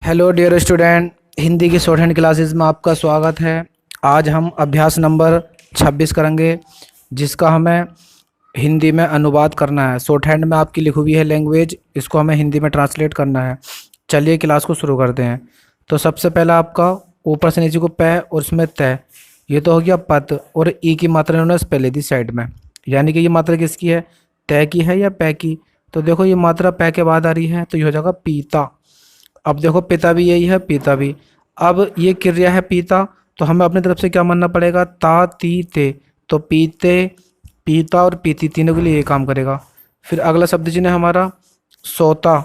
Hello dear student, Hindi की short hand classes में आपका स्वागत है। आज हम अभ्यास नंबर 26 करेंगे, जिसका हमें हिंदी में अनुवाद करना है। शॉर्ट हैंड में आपकी लिखी हुई है लैंग्वेज, इसको हमें हिंदी में ट्रांसलेट करना है। चलिए क्लास को शुरू करते हैं। तो सबसे पहला आपका ऊपर से नीचे को पै और उसमें तय, ये तो हो गया पत, और ई की मात्रा इन्होंने पहले दी साइड में, यानी कि ये मात्रा किसकी है, तय की है या पै की। तो देखो ये मात्रा पै के बाद आ रही है, तो ये हो जाएगा पीता। अब देखो पिता भी यही है, पीता भी। अब ये क्रिया है पीता, तो हमें अपनी तरफ से क्या मानना पड़ेगा, ता ती ते। तो पीते, पीता और पीती तीनों के लिए ये काम करेगा। फिर अगला शब्द जिन्हें हमारा सोता,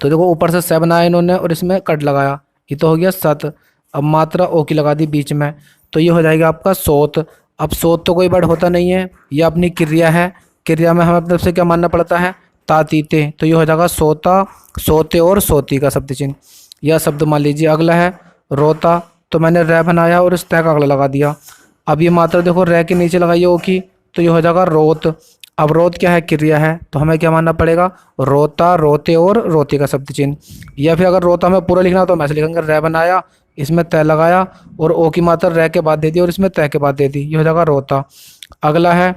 तो देखो ऊपर से से बनाया इन्होंने और इसमें कट लगाया, ये तो हो गया सत। अब मात्रा ओ की लगा दी बीच में, तो ये हो जाएगा आपका सोत। अब सोत तो कोई वर्ड होता नहीं है, ये अपनी क्रिया है। क्रिया में हमें अपनी तरफ से क्या मानना पड़ता है, तातीते। तो ये हो जाएगा सोता, सोते और सोती का शब्द चिन्ह। यह शब्द मान लीजिए। अगला है रोता, तो मैंने रै बनाया और इस तय का अगला लगा दिया। अब ये मात्रा देखो रै के नीचे लगाइए ओ की, तो ये हो जाएगा रोत। अब रोत क्या है, क्रिया है, तो हमें क्या मानना पड़ेगा, रोता, रोते और रोती का शब्द चिन्ह। या फिर अगर रोता हमें पूरा लिखना तो हम ऐसे लिखेंगे, रै बनाया, इसमें तय लगाया और ओ की मात्रा रै के बाद दे दी और इसमें तय के बाद दे दी, ये हो जाएगा रोता। अगला है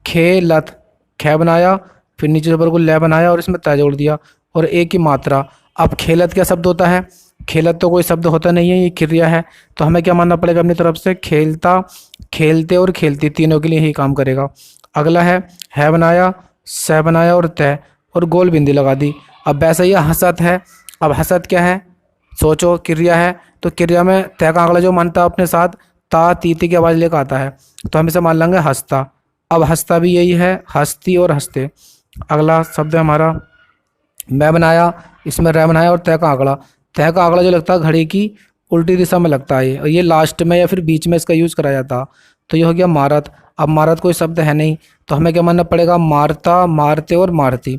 खेलत, खे बनाया, फिर नीचे से ऊपर को लै बनाया और इसमें तय जोड़ दिया और ए की मात्रा। अब खेलत क्या शब्द होता है, खेलत तो कोई शब्द होता नहीं है, ये क्रिया है। तो हमें क्या मानना पड़ेगा अपनी तरफ से, खेलता, खेलते और खेलती तीनों के लिए ही काम करेगा। अगला है बनाया, सह बनाया और तय और गोल बिंदी लगा दी। अब वैसा ही हसत है। अब हसत क्या है, सोचो, क्रिया है, तो क्रिया में तय का अगला जो मानता है अपने साथ ता तीती की आवाज़ लेकर आता है, तो हम इसे मान लेंगे हंसता। अब हंसता भी यही है, हंसती और हंसते। अगला शब्द है हमारा मैं बनाया, इसमें रै बनाया और तय का आंकड़ा। तय का आंकड़ा जो लगता है घड़ी की उल्टी दिशा में लगता है, और ये लास्ट में या फिर बीच में इसका यूज़ कराया जाता। तो ये हो गया मारत। अब मारत कोई शब्द है नहीं, तो हमें क्या मानना पड़ेगा, मारता, मारते और मारती।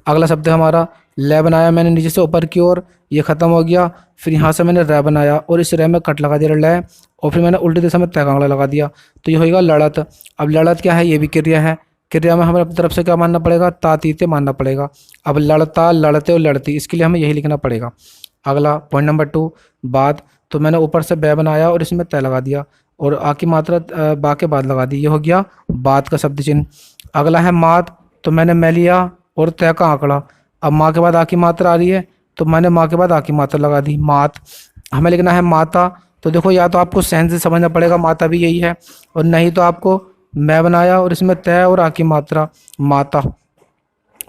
अगला शब्द है हमारा लै बनाया मैंने नीचे से ऊपर की ओर, ये खत्म हो गया। फिर यहाँ से मैंने रै बनाया और इस रै में कट लगा दिया लै, और फिर मैंने उल्टी दिशा में तय का आंकड़ा लगा दिया, तो ये होगा लड़त। अब लड़त क्या है, ये भी क्रिया है। क्रिया में हमें अपनी तरफ से क्या मानना पड़ेगा, तातीते मानना पड़ेगा। अब लड़ता, लड़ते और लड़ती, इसके लिए हमें यही लिखना पड़ेगा। अगला पॉइंट नंबर 2 बात, तो मैंने ऊपर से बै बनाया और इसमें तय लगा दिया और आ की मात्रा बा के बाद लगा दी, ये हो गया बात का शब्द चिन्ह। अगला है मात, तो मैंने मैं लिया और तय का आंकड़ा। अब माँ के बाद आ की मात्रा आ रही है, तो मैंने माँ के बाद आ की मात्रा लगा दी, मात। हमें लिखना है माता, तो देखो या तो आपको सहन से समझना पड़ेगा माता भी यही है, और नहीं तो आपको मैं बनाया और इसमें तय और आ की मात्रा माता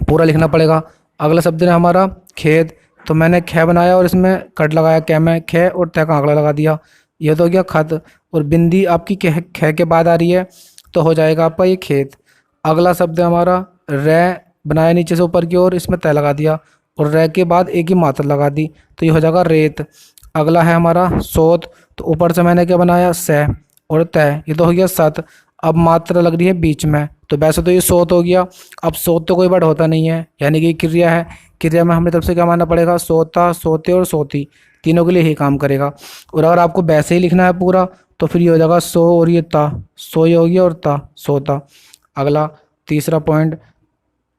पूरा लिखना पड़ेगा। अगला शब्द है हमारा खेत, तो मैंने खे बनाया और इसमें कट लगाया कै में, खे और तय का आंकड़ा लगा दिया, यह तो हो गया खत। और बिंदी आपकी खे के बाद आ रही है, तो हो जाएगा आपका ये खेत। अगला शब्द है हमारा रै बनाया नीचे से ऊपर की ओर, इसमें तय लगा दिया और रै के बाद एक ही मात्रा लगा दी, तो ये हो जाएगा रेत। अगला है हमारा सोत, तो ऊपर से मैंने क्या बनाया, सह और तय, ये तो हो गया सत। अब मात्रा लग रही है बीच में, तो वैसे तो ये सोत हो गया। अब सोत तो कोई वर्ड होता नहीं है, यानी कि क्रिया है। क्रिया में हमें तरफ से क्या मानना पड़ेगा, सोता, सोते और सोती तीनों के लिए ही काम करेगा। और अगर आपको वैसे ही लिखना है पूरा, तो फिर ये हो जाएगा सो और ये ता, सो ये हो गया और ता, सोता। अगला तीसरा पॉइंट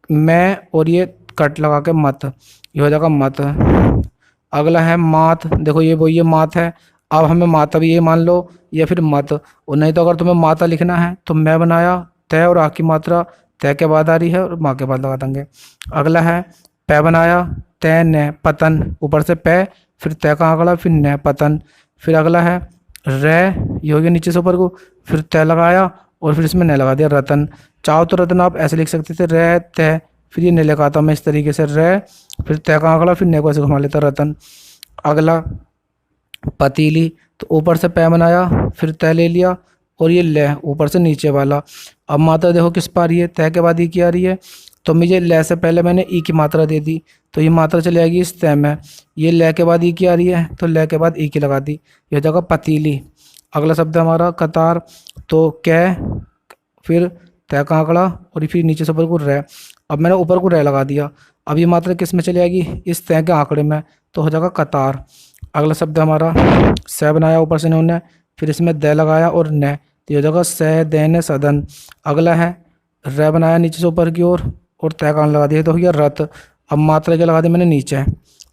मैं और ये कट लगा के मत, ये हो जाएगा मत। अगला है मात, देखो ये वो ये मात है। अब हमें माता भी ये मान लो या फिर मत, और नहीं तो अगर तुम्हें माता लिखना है तो मैं बनाया, तय और आ की मात्रा तय के बाद आ रही है और माँ के बाद लगा देंगे। अगला है पै बनाया, तय न पतन, ऊपर से पै फिर तय का आंकड़ा फिर न पतन। फिर अगला है रै, ये हो गया नीचे से ऊपर को, फिर तय लगाया और फिर इसमें न लगा दिया रतन। चाहो तो रतन आप ऐसे लिख सकते थे, रै तय फिर ये न लगाता मैं इस तरीके से, रै फिर तय का आंकड़ा फिर न को ऐसे घुमा लेता रतन। अगला पतीली, तो ऊपर से पै बनाया फिर तय ले लिया और ये ले ऊपर से नीचे वाला। अब मात्रा देखो किस पर आ रही है, तय के बाद ई की आ रही है, तो मुझे ले से पहले मैंने ई की मात्रा दे दी, तो ये मात्रा चली जाएगी इस तय में। ये ले के बाद ई की आ रही है, तो ले के बाद ई की लगा दी, ये हो जाएगा पतीली। अगला शब्द है हमारा कतार, तो कै फिर तय का आंकड़ा और फिर नीचे से ऊपर को रै। अब मैंने ऊपर को रै लगा दिया, अब ये मात्रा किस में चली जाएगी, इस तय के आंकड़े में, तो हो जाएगा कतार। अगला शब्द हमारा सह बनाया ऊपर से इन्होंने, फिर इसमें द लगाया और न, तो हो जाएगा सह दैन सदन। अगला है रै बनाया नीचे से ऊपर की ओर और तय का लगा दिया, तो हो गया रत। अब मात्रा क्या लगा दी मैंने नीचे,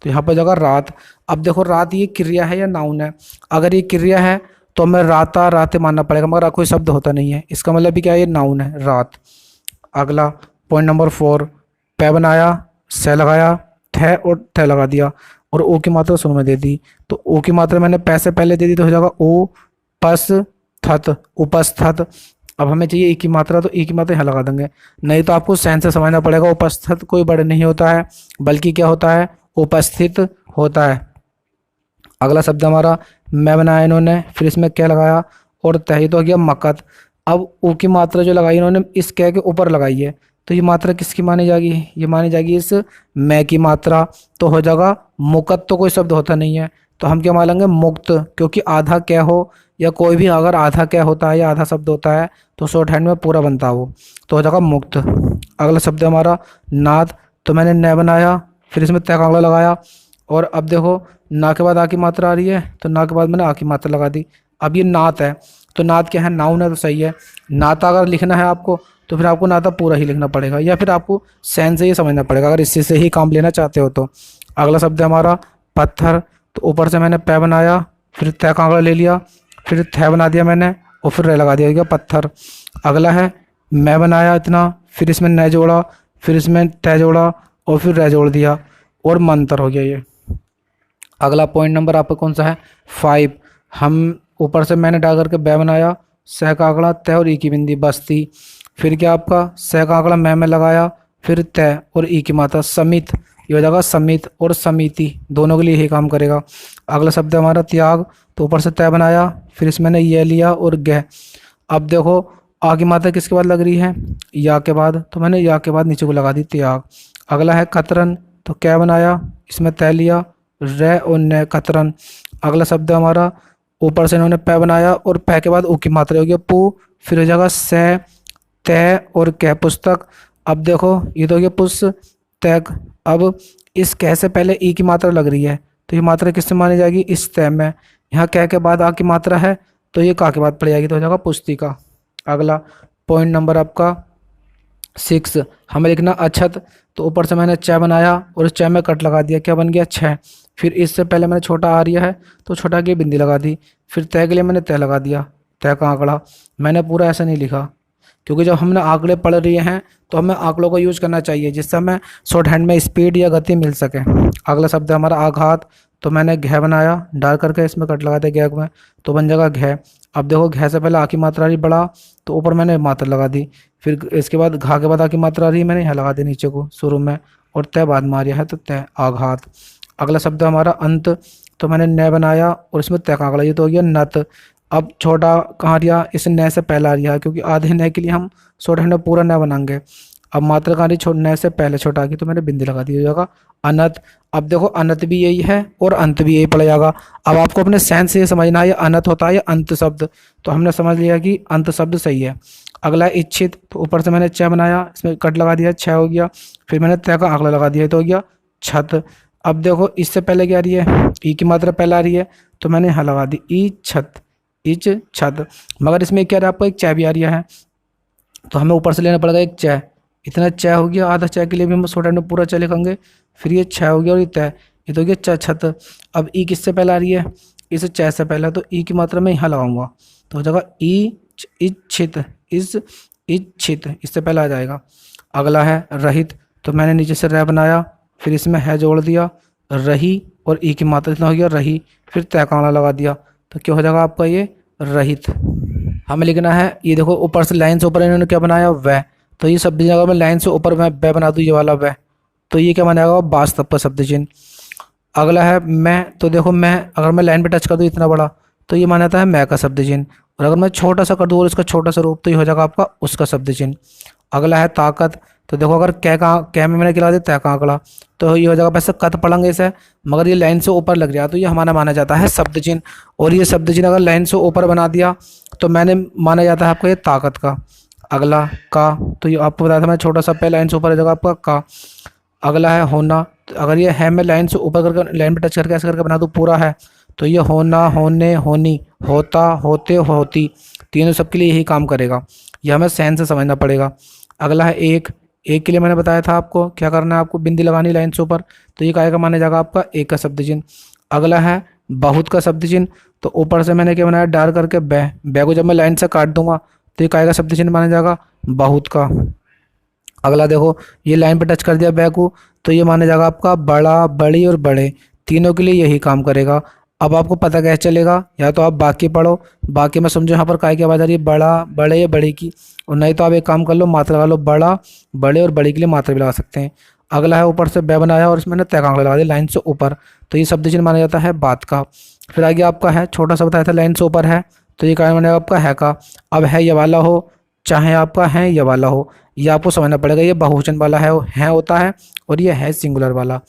तो यहाँ पर जगह रात। अब देखो रात ये क्रिया है या नाउन है? अगर ये क्रिया है तो हमें राता राते मानना पड़ेगा, मगर कोई शब्द होता नहीं है, इसका मतलब भी क्या है, ये नाउन है रात। अगला पॉइंट नंबर 4, पै बनाया, से लगाया, थे और थे लगा दिया और ओ की मात्रा शुरू में दे दी। तो ओ की मात्रा मैंने पै से पहले दे दी तो हो जाएगा ओ पस थत, उपस्थत। अब हमें चाहिए ई की मात्रा, तो ई की मात्रा यहाँ लगा देंगे। नहीं तो आपको सेंस से समझना पड़ेगा, उपस्थित कोई वर्ड नहीं होता है बल्कि क्या होता है, उपस्थित होता है। अगला शब्द हमारा मैं बनाया इन्होंने, फिर इसमें क्या लगाया और तही तो हो गया मकत। अब ऊ की मात्रा जो लगाई इन्होंने इस कै के ऊपर लगाई है, तो ये मात्रा किसकी मानी जाएगी, ये मानी जाएगी इस मैं की मात्रा। तो हो जाएगा मुकत, तो कोई शब्द होता नहीं है तो हम क्या मानेंगे, मुक्त, क्योंकि आधा क्या हो या कोई भी अगर आधा क्या होता है या आधा शब्द होता है तो शॉर्ट हैंड में पूरा बनता है वो, तो हो जाएगा मुक्त। अगला शब्द हमारा नाद, तो मैंने न बनाया, फिर इसमें तय का अगला लगाया और अब देखो ना के बाद आ की मात्रा आ रही है तो ना के बाद मैंने आ की मात्रा लगा दी। अब ये नात है, तो नात क्या है, नाउन है, तो सही है। नाता अगर लिखना है आपको तो फिर आपको नाता पूरा ही लिखना पड़ेगा या फिर आपको सेंस से ही समझना पड़ेगा अगर इससे से ही काम लेना चाहते हो तो। अगला शब्द है हमारा पत्थर, तो ऊपर से मैंने पै बनाया, फिर तय का अगला ले लिया, फिर थ बना दिया मैंने और फिर रे लगा दिया, हो गया पत्थर। अगला है मैं बनाया इतना, फिर इसमें न जोड़ा, फिर इसमें तय जोड़ा और फिर रे जोड़ दिया और मंतर हो गया ये। अगला पॉइंट नंबर आपका कौन सा है, 5। हम ऊपर से मैंने डाल करके बै बनाया, सह का आंकड़ा तय और ई की बिंदी बस्ती, फिर क्या आपका सह का आंकड़ा मैं लगाया, फिर तय और ई की मात्रा समित, ये हो जाएगा समित और समिति, दोनों के लिए यही काम करेगा। अगला शब्द है हमारा त्याग, तो ऊपर से तय बनाया, फिर इसमें मैंने ये लिया और गह। अब देखो आ की मात्रा किसके बाद लग रही है, या के बाद, तो मैंने या के बाद नीचे को लगा दी त्याग। अगला है कतरन, तो क्या बनाया, इसमें तय लिया, रे और न कतरन। अगला शब्द हमारा ऊपर से इन्होंने पै बनाया और पै के बाद ऊ की मात्रा हो गया पू, फिर हो जाएगा से तय और कह पुस्तक। अब देखो ये तो हो गया पुस तैक। अब इस कह से पहले ई की मात्रा लग रही है तो ये मात्रा किससे मानी जाएगी, इस तय में। यहाँ कह के बाद आ की मात्रा है तो ये का के बाद पड़ जाएगी, तो हो जाएगा पुस्तिका। अगला पॉइंट नंबर आपका 6, हमें लिखना अछत, तो ऊपर से मैंने च बनाया और इस च में कट लगा दिया, क्या बन गया छः। फिर इससे पहले मैंने छोटा आ रहा है तो छोटा की बिंदी लगा दी, फिर तय के लिए मैंने तय लगा दिया, तय का आंकड़ा। मैंने पूरा ऐसा नहीं लिखा क्योंकि जब हमने आंकड़े पढ़ रहे हैं तो हमें आंकड़ों का यूज करना चाहिए जिससे हमें शॉर्ट हैंड में स्पीड या गति मिल सके। अगला शब्द है हमारा आघात, तो मैंने घ बनाया डाल करके इसमें कट लगा दिया गैग में, तो बन जाएगा घ। अब देखो घ से पहले आ की मात्रा रही बड़ा, तो ऊपर मैंने मात्रा लगा दी, फिर इसके बाद घा के बाद आ की मात्रा रही मैंने यहाँ लगा दी नीचे को शुरू में, और तय बाद में आ रहा है तो तय आघात। अगला शब्द हमारा अंत, तो मैंने न बनाया और इसमें तय का अगला, ये तो हो गया नत। अब छोटा कहाँ रिया, इस न से पहला रिया क्योंकि आधे न के लिए हम शॉर्ट हैंड में पूरा न बनाएंगे। अब मात्रा कहाँ रही, न से पहले छोटा आ गई तो मैंने बिंदी लगा दी, हो जाएगा अनत। अब देखो अनत भी यही है और अंत भी यही पड़ जाएगा। अब आपको अपने सेंस से ये समझना है ये अनत होता है या अंत शब्द, तो हमने समझ लिया कि अंत शब्द सही है। अगला है इच्छित, तो ऊपर से मैंने च बनाया इसमें कट लगा दिया, छ हो गया, फिर मैंने तय का अगला लगा दिया तो हो गया छत। अब देखो इससे पहले क्या आ रही है, ई की मात्रा पहले आ रही है तो मैंने यहाँ लगा दी ई छत, इच छत। मगर इसमें क्या रहा है, आपको एक च भी आ रहा है तो हमें ऊपर से लेना पड़ेगा एक च, इतना च हो गया, आधा च के लिए भी हम शॉर्ट हैंड में पूरा च लिखेंगे, फिर ये छ हो गया और ये तय, ये तो हो गया च छत। अब ई किससे पहले आ रही है, इस च से पहले, तो ई की मात्रा में यहाँ लगाऊंगा तो हो जाएगा ई इच्छित, इस इच्छित, इससे पहले आ जाएगा। अगला है रहित, तो मैंने नीचे से रह बनाया, फिर इसमें है जोड़ दिया रही और ई की मात्रा इतना हो गया रही, फिर तय का लगा दिया तो क्या हो जाएगा आपका ये रहित। हमें लिखना है, ये देखो ऊपर से लाइन से ऊपर इन्होंने क्या बनाया वह, तो ये शब्द जगह में लाइन से ऊपर मैं वह बना दूँ ये वाला वह, तो ये क्या बन जाएगा वास्तव का शब्द चिन्ह। अगला है मैं, तो देखो मैं अगर मैं लाइन पे टच कर दूँ इतना बड़ा तो ये माना जाता है मैं का शब्द चिन्ह, और अगर मैं छोटा सा कर दूँ और इसका छोटा सा रूप तो ये हो जाएगा आपका उसका शब्द चिन्ह। अगला है ताकत, तो देखो अगर कै में मैंने गिरा दिया तय का आंकड़ा तो ये हो जाएगा, वैसे कत पढ़ेंगे इसे मगर ये लाइन से ऊपर लग रहा तो ये हमारा माना जाता है शब्द चिन्ह, और ये शब्द चिन्ह अगर लाइन से ऊपर बना दिया तो मैंने माना जाता है आपको ये ताकत का। अगला का, तो ये आपको बताया था मैं छोटा सा पे लाइन से ऊपर हो जाएगा आपका का। अगला है होना, तो अगर ये है मैं लाइन से ऊपर करके लाइन पे टच करके ऐसे करके बना दूँ पूरा है तो ये होना होने होनी होता होते होती, तीनों सबके लिए यही काम करेगा, यह हमें सेंस से समझना पड़ेगा। अगला है एक, एक के लिए मैंने बताया था आपको क्या करना है, आपको बिंदी लगानी लाइन से ऊपर, तो ये काय का माना जाएगा आपका एक का शब्द चिन्ह। अगला है बहुत का शब्द चिन्ह, तो ऊपर से मैंने क्या बनाया डार करके बै को जब मैं लाइन से काट दूंगा तो ये काय का शब्द चिन्ह माना जाएगा बहुत का। अगला देखो ये लाइन पे टच कर दिया बै को, तो ये माना जाएगा आपका बड़ा, बड़ी और बड़े, तीनों के लिए यही काम करेगा। अब आपको पता कैसे चलेगा, या तो आप बाकी पढ़ो, बाकी में समझो यहाँ पर काय की आवाज़ आ रही है बड़ा, बड़े या बड़ी की, और नहीं तो आप एक काम कर लो मात्रा लगा लो, बड़ा, बड़े और बड़ी के लिए मात्रा भी लगा सकते हैं। अगला है ऊपर से बै बनाया और इसमें तय लगा दिया लाइन से ऊपर, तो ये शब्द चिन्ह माना जाता है बात का। फिर आगे आपका है छोटा सा बताया था लाइन से ऊपर है, तो ये काय माना आपका है का। अब है ये वाला हो चाहे आपका है ये वाला हो, ये आपको समझना पड़ेगा, ये बहुवचन वाला है होता है और ये है सिंगुलर वाला।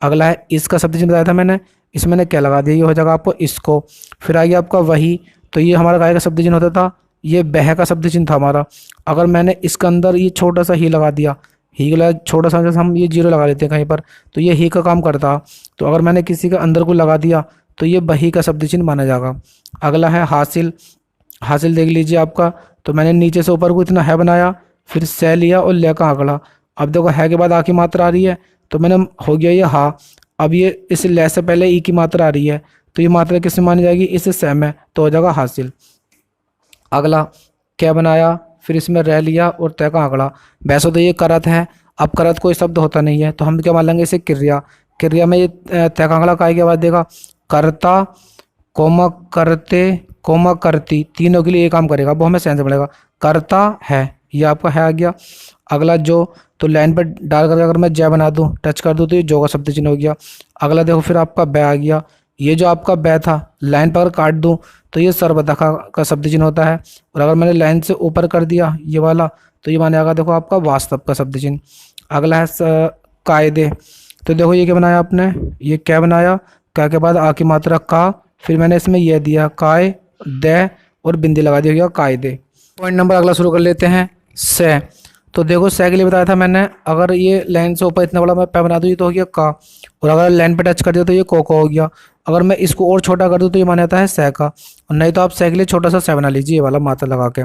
अगला है इसका शब्द चिन्ह बताया था मैंने, इसमें मैंने क्या लगा दिया, ये हो जाएगा आपको इसको। फिर आ गया आपका वही, तो ये हमारा काय का शब्द चिन्ह होता था, ये बह का शब्द चिन्ह था हमारा। अगर मैंने इसके अंदर ये छोटा सा ही लगा दिया, ही के लिए छोटा सा जैसे हम ये जीरो लगा देते हैं कहीं पर, तो ये ही का काम करता। तो अगर मैंने किसी के अंदर को लगा दिया तो ये बही का शब्द चिन्ह माना जाएगा। अगला है हासिल, हासिल देख लीजिए आपका, तो मैंने नीचे से ऊपर को इतना है बनाया, फिर से लिया और ले का आंकड़ा। अब देखो है के बाद आ की मात्रा आ रही है, तो मैंने हो गया ये हा। अब ये इस ले से पहले ई की मात्रा आ रही है, तो ये मात्रा किससे मानी जाएगी, इससे सेम है, तो हो जाएगा हासिल। अगला क्या बनाया, फिर इसमें रह लिया और तय का आंकड़ा। वैसे तो ये करत है, अब करत कोई शब्द होता नहीं है, तो हम क्या मान लेंगे इसे क्रिया। क्रिया में ये तय का आंकड़ा काय के बाद देगा, करता, कोमा करते, कोमा करती, तीनों के लिए ये काम करेगा, वो हमें सेंस पड़ेगा। करता है, ये आपका है आ गया। अगला जो, तो लाइन पर डाल कर अगर मैं जय बना दूं, टच कर दूं, तो ये जो का शब्द चिन्ह हो गया। अगला देखो फिर आपका बै आ गया, ये जो आपका बै था लाइन पर काट दूं तो ये सर्वदा का शब्द चिन्ह होता है, और अगर मैंने लाइन से ऊपर कर दिया ये वाला, तो ये माने आगा देखो आपका वास्तव का शब्द चिन्ह। अगला है कायदे, तो देखो ये क्या बनाया आपने, ये क्या बनाया, क्या के बाद आ की मात्रा का, फिर मैंने इसमें यह दिया काय दे और बिंदी लगा दी, हो गया कायदे। पॉइंट नंबर अगला शुरू कर लेते हैं से। तो देखो से के लिए बताया था मैंने, अगर ये लाइन से ऊपर इतना बड़ा मैं पै बना दूँ तो हो गया का, और अगर लाइन पे टच कर दिया तो ये को हो गया। अगर मैं इसको और छोटा कर दूँ तो ये माना जाता है से का, और नहीं तो आप से के लिए छोटा सा से बना लीजिए ये वाला मात्रा लगा के।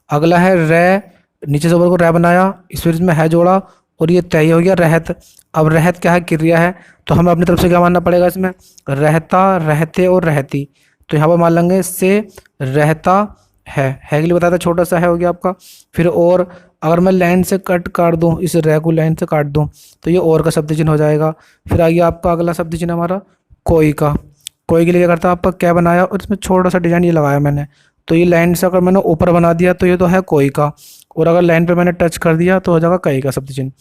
अगला है रे, नीचे से ऊपर को रे बनाया, इस फिर इसमें है जोड़ा और ये तय हो गया रहत। अब रहत क्या है, क्रिया है, तो हमें अपनी तरफ से क्या मानना पड़ेगा इसमें, रहता, रहते और रहती। तो यहाँ पर मान लेंगे से रहता है के लिए बताया था छोटा सा है हो गया आपका। फिर और अगर मैं लाइन से कट काट दूं, इस रह को लाइन से काट दूं, तो ये और का शब्द चिन्ह हो जाएगा। फिर आ गया आपका अगला शब्द चिन्ह हमारा कोई का। कोई के लिए क्या करता है आपका क्या बनाया और इसमें छोटा सा डिजाइन ये लगाया मैंने, तो ये लाइन से अगर मैंने ऊपर बना दिया तो ये तो है कोई का, और अगर लाइन पे मैंने टच कर दिया तो हो जाएगा कई का शब्द चिन्ह।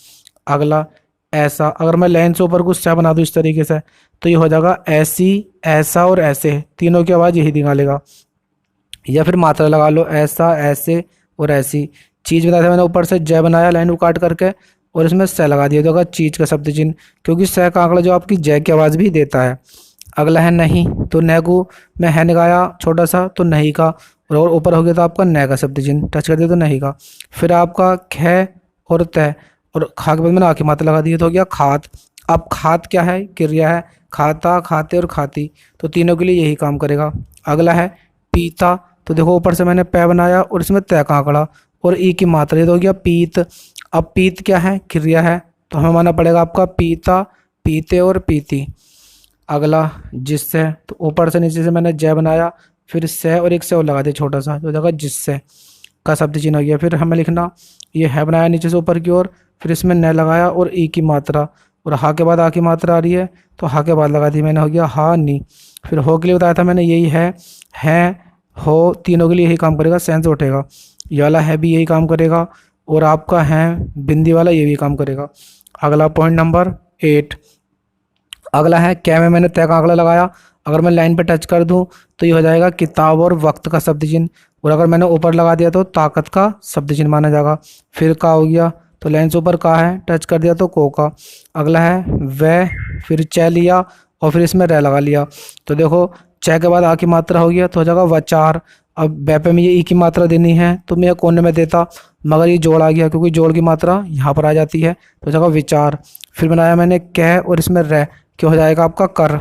अगला ऐसा, अगर मैं लाइन से ऊपर कुछ सा बना दूं इस तरीके से, तो ये हो जाएगा ऐसी, ऐसा और ऐसे, तीनों की आवाज़ यही निकालेगा। या फिर मात्रा लगा लो, ऐसा, ऐसे और ऐसी। चीज़ बताया था मैंने, ऊपर से जय बनाया लाइन को काट करके और इसमें से लगा दिया, तो होगा चीज़ का शब्द चिन्ह, क्योंकि से का आंकड़ा जो आपकी जय की आवाज़ भी देता है। अगला है नहीं, तो न को मैं है निकाया छोटा सा, तो नहीं का, और ऊपर हो गया तो आपका न का शब्द चिन्ह, टच कर दिया तो नहीं का। फिर आपका ख और तय, और खा के बाद मैंने आके मात्रा लगा दी तो हो गया खात। अब खात क्या है, क्रिया है, खाता, खाते और खाती, तो तीनों के लिए यही काम करेगा। अगला है पीता, तो देखो ऊपर से मैंने पै बनाया और इसमें तय का आंकड़ा और ई की मात्रा, ये तो हो गया पीत। अब पीत क्या है, क्रिया है, तो हमें मानना पड़ेगा आपका पीता, पीते और पीती। अगला जिससे, तो ऊपर से नीचे से मैंने जय बनाया, फिर से और एक से और लगा दिया छोटा सा, तो जगह जिससे का शब्द चिन्ह हो गया। फिर हमें लिखना, ये है बनाया नीचे से ऊपर की ओर, फिर इसमें न लगाया और ई की मात्रा, और हा के बाद आ की मात्रा आ रही है, तो हा के बाद लगा दी मैंने, हो गया हा नी। फिर हो के लिए बताया था मैंने, यही है हो, तीनों के लिए यही काम करेगा, सेंस उठेगा। ये वाला है भी यही काम करेगा, और आपका है बिंदी वाला ये भी काम करेगा। अगला पॉइंट नंबर 8, अगला है क्या में मैंने तय का आंकड़ा लगाया, अगर मैं लाइन पे टच कर दूं तो ये हो जाएगा किताब और वक्त का शब्द चिन्ह, और अगर मैंने ऊपर लगा दिया तो ताकत का शब्द चिन्ह माना जाएगा। फिर का हो गया, तो लाइन से ऊपर का है, टच कर दिया तो को का। अगला है वह, फिर च लिया और फिर इसमें रह लगा लिया, तो देखो च के बाद आ की मात्रा हो गया तो हो जाएगा वचार। अब बैपे में ये ई की मात्रा देनी है तो मैं कोने में देता, मगर ये जोड़ आ गया, क्योंकि जोड़ की मात्रा यहाँ पर आ जाती है, तो हो जाएगा विचार। फिर बनाया मैंने कह और इसमें रह, क्या हो जाएगा आपका कर।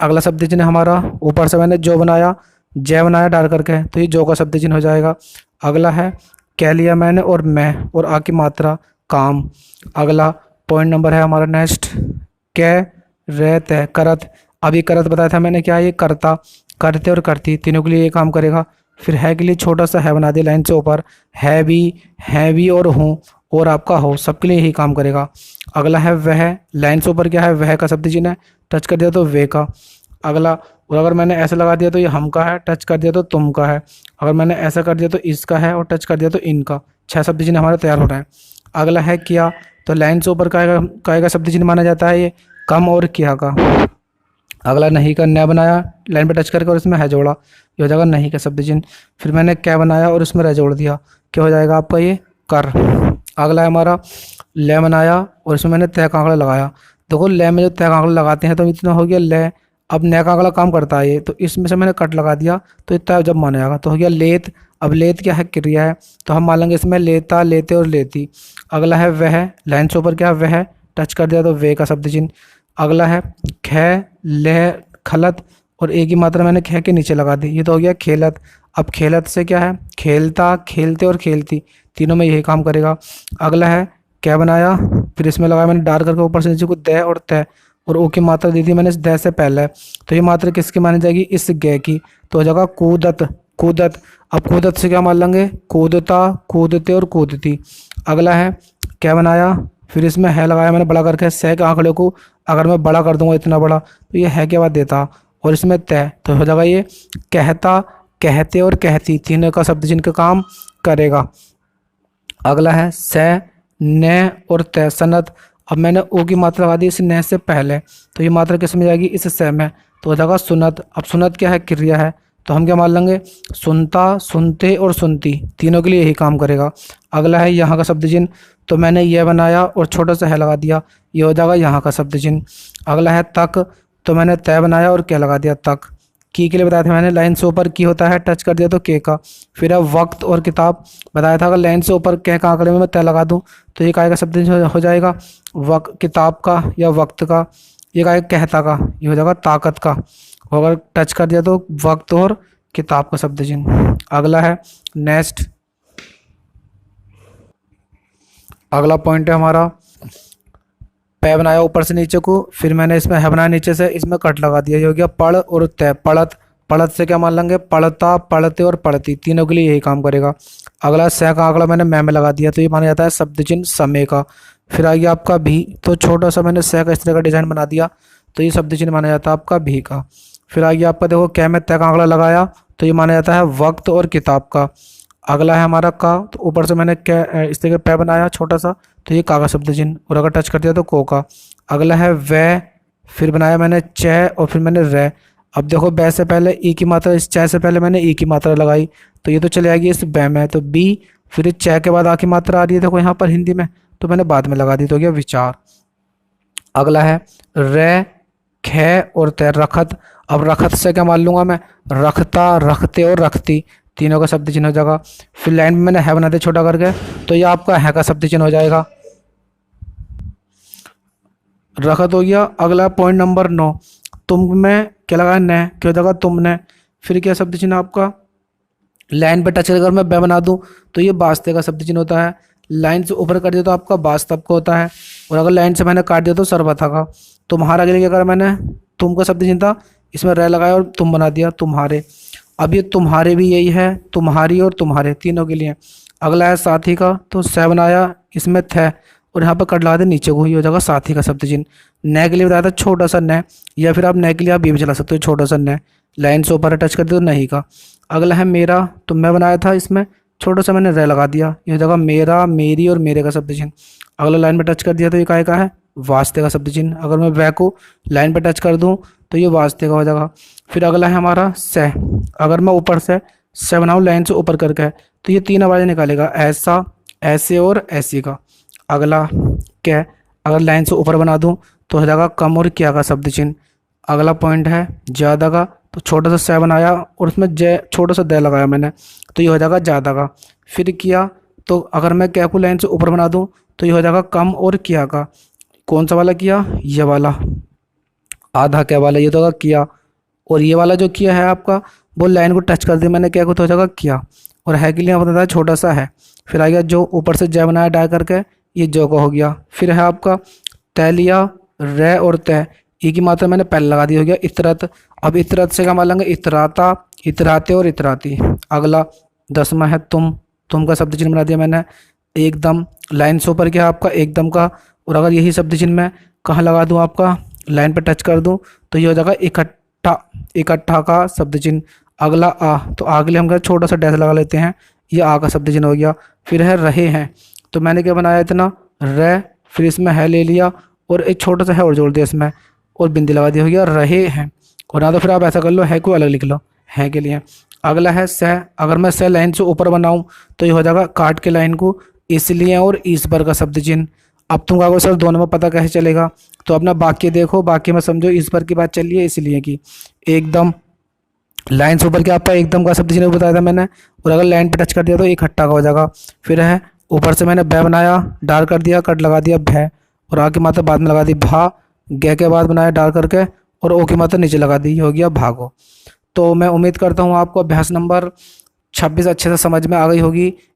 अगला शब्द चिन्ह हमारा, ऊपर से मैंने जो बनाया, जय बनाया डाल करके, तो ये जो का शब्द चिन्ह हो जाएगा। अगला है कह लिया मैंने और मैं, और आ की मात्रा, काम। अगला पॉइंट नंबर है हमारा नेक्स्ट, कै रहत है करत। अभी करत बताया था मैंने, क्या है ये करता, करते और करती तीनों के लिए ये काम करेगा। फिर है के लिए छोटा सा है बना दिया लाइन से ऊपर, है भी और हूँ और आपका हो, सबके लिए यही काम करेगा। अगला है वह, लाइन से ऊपर क्या है, वह का शब्द चिन्ह है, टच कर दिया तो वे का। अगला, और अगर मैंने ऐसा लगा दिया तो ये हम का है, टच कर दिया तो तुम का है। अगर मैंने ऐसा कर दिया तो इसका है और टच कर दिया तो इनका। 6 शब्द चिन्ह हमारा तैयार हो रहा है। अगला है किया, तो लाइन से ऊपर काय का शब्द चिन्ह माना जाता है ये, कम और किया का। अगला नहीं का न बनाया, लाइन पे टच करके और इसमें है जोड़ा, ये हो जाएगा नहीं का शब्द चिन्ह। फिर मैंने क्या बनाया और इसमें रह जोड़ दिया, क्या हो जाएगा आपका ये कर। अगला है हमारा ले बनाया और इसमें मैंने तय का आंकड़ा लगाया। देखो ले में जो तय का आंकड़ा लगाते हैं तो इतना हो गया ले। अब नया का आंकड़ा काम करता है ये, तो इसमें से मैंने कट लगा दिया तो इतना जब माना जाएगा तो हो गया लेत। अब लेत क्या है, क्रिया है, तो हम मान लेंगे इसमें लेता, लेते और लेती। अगला है वह, लाइन से ऊपर क्या है वह, टच कर दिया तो वे का शब्द चिन्ह। अगला है ख लह खलत और एक ही मात्रा मैंने ख के नीचे लगा दी, ये तो हो गया खेलत। अब खेलत से क्या है, खेलता, खेलते और खेलती तीनों में यही काम करेगा। अगला है क्या बनाया, फिर इसमें लगाया मैंने डार करके ऊपर से नीचे को द और तय, और ओ की मात्रा दी थी मैंने द से पहले, तो ये मात्रा किसकी मानी जाएगी, इस ग की, तो हो जाएगा कूदत, कूदत। अब कूदत से क्या मान लेंगे, कूदता, कूदते और कूदती। अगला है क्या बनाया, फिर इसमें है लगाया मैंने बड़ा करके, सह के आंकड़े को अगर मैं बड़ा कर दूंगा इतना बड़ा तो ये है के बाद देता, और इसमें तय, तो हो जाएगा ये कहता, कहते और कहती तीनों का शब्द जिनका काम करेगा। अगला है स न और तय सनत। अब मैंने ओ की मात्रा लगा दी इस न से पहले, तो ये मात्रा किस में जाएगी, इस स में, तो हो जाएगा सुनत। अब सुनत क्या है, क्रिया है, तो हम क्या मान लेंगे, सुनता, सुनते और सुनती तीनों के लिए यही काम करेगा। अगला है यहाँ का शब्द चिन्ह, तो मैंने यह बनाया और छोटा सा है लगा दिया, ये हो जाएगा यहाँ का शब्द चिन्ह। अगला है तक, तो मैंने तय बनाया और क्या लगा दिया तक। की के लिए बताया था मैंने, लाइन से ऊपर की होता है, टच कर दिया तो के का। फिर अब वक्त और किताब बताया था, अगर लाइन से ऊपर के का आंकड़े में मैं तय लगा दूं तो ये काय का शब्द हो जाएगा, वक्त, किताब का या वक्त का। ये काय कहता का, ये हो जाएगा ताकत का। और अगर टच कर दिया तो वक्त और किताब का शब्द चिन्ह। अगला है नेक्स्ट, अगला पॉइंट है हमारा पै बनाया ऊपर से नीचे को, फिर मैंने इसमें है बनाया नीचे से, इसमें कट लगा दिया, ये हो गया पढ़ और तय, पढ़त। पढ़त से क्या मान लेंगे, पढ़ता, पढ़ते और पढ़ती तीनों के लिए यही काम करेगा। अगला सह का आंकड़ा मैंने मैं में लगा दिया, तो ये माना जाता है शब्द चिन्ह समय का। फिर आ गया आपका भी, तो छोटा सा मैंने सह का इस तरह का डिजाइन बना दिया, तो ये शब्द चिन्ह माना जाता है आपका भी का। फिर आ गया आपका देखो क्या में तय का आंकड़ा लगाया, तो ये माना जाता है वक्त और किताब का। अगला है हमारा का, तो ऊपर से मैंने क्या इस तरह का पै बनाया छोटा सा, तो ये का शब्द चिन्ह, और अगर टच कर दिया तो को का। अगला है वह, फिर बनाया मैंने च और फिर मैंने रे। अब देखो बै से पहले ई की मात्रा, इस च से पहले मैंने ई की मात्रा लगाई, तो ये तो चले आएगी इस बै में, तो बी। फिर च के बाद आ की मात्रा आ रही है देखो यहाँ पर हिंदी में, तो मैंने बाद में लगा दी, तो हो गया विचार। अगला है रे, ख और तय रखत। अब रखत से क्या मान लूंगा मैं, रखता, रखते और रखती तीनों का शब्द चिन्ह हो जाएगा। फिर लाइन में मैंने है बना दिया छोटा करके, तो ये आपका है का शब्द चिन्ह हो जाएगा, रखत हो गया। अगला पॉइंट नंबर 9, तुम में क्या लगा, न, क्या हो जाएगा तुमने। फिर क्या शब्द चिन्ह आपका, लाइन पे टच कर मैं बै बना दूं तो ये वास्ते का शब्द चिन्ह होता है, लाइन से ऊपर कर दिया तो आपका वास्तव का होता है, और अगर लाइन से मैंने काट दिया तो सर्वथा का। तुम्हारा के लिए क्या करा मैंने, तुम का शब्द चिन्ह था, इसमें रह लगाया और तुम बना दिया तुम्हारे। अब ये तुम्हारे भी यही है, तुम्हारी और तुम्हारे तीनों के लिए। अगला है साथी का, तो स बनाया, इसमें थ और यहाँ पर कट लगा दे नीचे को, ये हो जाएगा साथी का शब्द चिन्ह। न के लिए बताया था छोटा सा न, या फिर आप न के लिए आप ये भी चला सकते हो छोटा सा न, लाइन से ऊपर टच कर दे तो नहीं का। अगला है मेरा, तो मैं बनाया था, इसमें छोटा सा मैंने रह लगा दिया, ये हो जाएगा मेरा, मेरी और मेरे का शब्द चिन्ह। अगला लाइन पे टच कर दिया तो ये काय का है, वास्ते का शब्द चिन्ह। अगर मैं वह को लाइन पे टच कर दूं तो ये वास्ते का हो जाएगा। फिर अगला है हमारा स, अगर मैं ऊपर से स बनाऊँ लाइन से ऊपर करके, तो ये 3 आवाज़ें निकालेगा, ऐसा, ऐसे और ऐसी का। अगला क्या, अगर लाइन से ऊपर बना दूं तो हो जाएगा कम और क्या का शब्द चिन्ह। अगला पॉइंट है ज़्यादा का, तो छोटा सा स बनाया और उसमें ज छोटा सा द लगाया मैंने, तो ये हो जाएगा ज़्यादा का। फिर किया, तो अगर मैं क्या को लाइन से ऊपर बना दूं तो ये हो जाएगा कम और किया का। कौन सा वाला किया, ये वाला, आधा क्या वाला, ये तो होगा किया। और ये वाला जो किया है आपका, वो लाइन को टच कर दिया मैंने क्या को, तो हो जाएगा किया। और है के लिए बताता है छोटा सा है। फिर आ गया जो ऊपर से जय बनाया डाय करके, ये जो का हो गया। फिर है आपका तैलिया, रे और तय, ई की मात्रा मैंने पहले लगा दी, हो गया इतरत। अब इतरत से क्या मान लेंगे, इतराता, इतराते और इतराती। अगला 10वां है तुम का शब्द चिन्ह बना दिया मैंने। एकदम, लाइन से ऊपर क्या है आपका एकदम का, और अगर यही शब्द चिन्ह मैं कहाँ लगा दूँ, आपका लाइन पर टच कर दूँ तो ये हो जाएगा इकट्ठा, इकट्ठा का शब्द चिन्ह। अगला आ, तो आ के लिए हम क्या छोटा सा डैश लगा लेते हैं, ये आ का शब्द चिन्ह हो गया। फिर है रहे हैं, तो मैंने क्या बनाया इतना रे, फिर इसमें है ले लिया और एक छोटा सा है और जोड़ दिया इसमें और बिंदी लगा दी, हो गया रहे हैं। और ना तो फिर आप ऐसा कर लो, है को अलग लिख लो है के लिए। अगला है सह, अगर मैं सह लाइन से ऊपर बनाऊं तो ये हो जाएगा काट के लाइन को इसलिए और इस पर का शब्द चिन्ह। अब तुम कहोगे सर दोनों में पता कैसे चलेगा, तो अपना वाक्य देखो, वाक्य में समझो इस पर की बात चल रही है इसलिए की। एकदम, लाइन से ऊपर क्या आपका एकदम का शब्द चिन्ह बताया था मैंने, और अगर लाइन पे टच कर दिया तो इकट्ठा का हो जाएगा। फिर है ऊपर से मैंने बै बनाया, डार कर दिया, कट लगा दिया भै, और आ की मात्रा बाद में लगा दी भा, गे के बाद बनाया डार करके, और ओ की मात्रा नीचे लगा दी, हो गया भागो। तो मैं उम्मीद करता हूँ आपको अभ्यास नंबर 26 अच्छे से समझ में आ गई होगी।